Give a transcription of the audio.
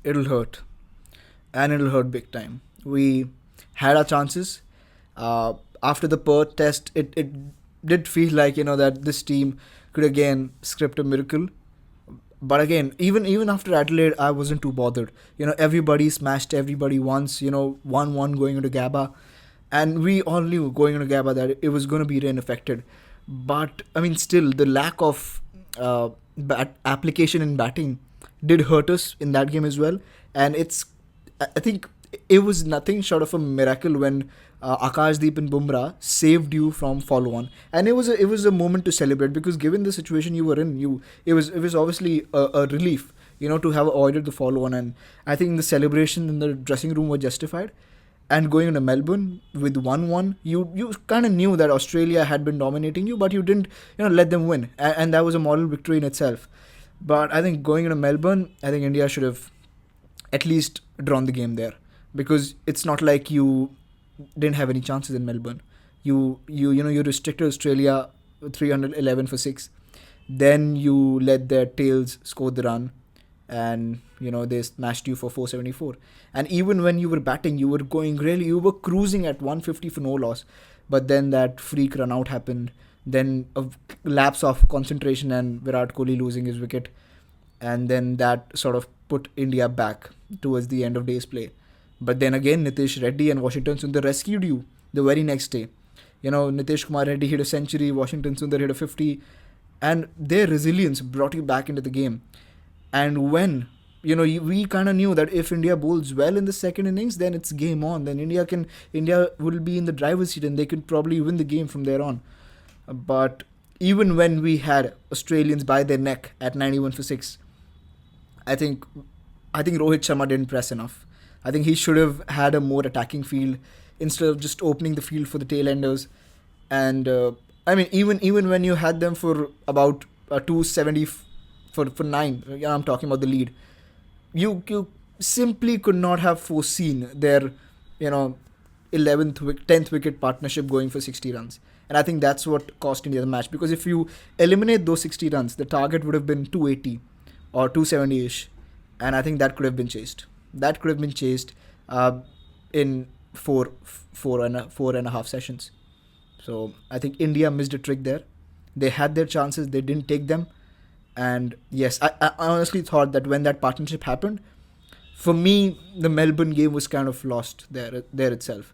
it'll hurt, and it'll hurt big time. We had our chances. After the Perth test, it did feel like that this team could again script a miracle. But again, even after Adelaide, I wasn't too bothered. Everybody smashed everybody once. 1-1 going into Gabba, and we all knew going into Gabba that it was going to be rain affected. But I mean, still the lack of application in batting did hurt us in that game as well. And I think it was nothing short of a miracle when Akashdeep and Bumrah saved you from follow on, and it was a moment to celebrate, because given the situation you were in, it was obviously a relief, to have avoided the follow on. And I think the celebration in the dressing room were justified. And going into Melbourne with 1-1, you kind of knew that Australia had been dominating you, but you didn't let them win, and that was a moral victory in itself. But I think going into Melbourne, I think India should have at least drawn the game there, because it's not like you didn't have any chances in Melbourne. You restricted Australia 311 for 6. Then you let their tails score the run, and they smashed you for 474. And even when you were batting, you were cruising at 150 for no loss. But then that freak run out happened. Then a lapse of concentration and Virat Kohli losing his wicket, and then that sort of put India back towards the end of day's play. But then again, Nitish Reddy and Washington Sundar rescued you the very next day. Nitish Kumar Reddy hit a century, Washington Sundar hit a 50, and their resilience brought you back into the game. And when we kind of knew that if India bowls well in the second innings, then it's game on. Then India will be in the driver's seat, and they could probably win the game from there on. But even when we had Australians by their neck at 91 for 6, I think Rohit Sharma didn't press enough. I think he should have had a more attacking field instead of just opening the field for the tailenders. And I mean, even when you had them for about 270 for 9, I'm talking about the lead, you simply could not have foreseen their 11th 10th wicket partnership going for 60 runs. And I think that's what cost India the match, because if you eliminate those 60 runs, the target would have been 280 or 270ish, and I think that could have been chased. That could have been chased in four and a half sessions. So I think India missed a trick there. They had their chances, they didn't take them. And yes, I honestly thought that when that partnership happened, for me, the Melbourne game was kind of lost there itself.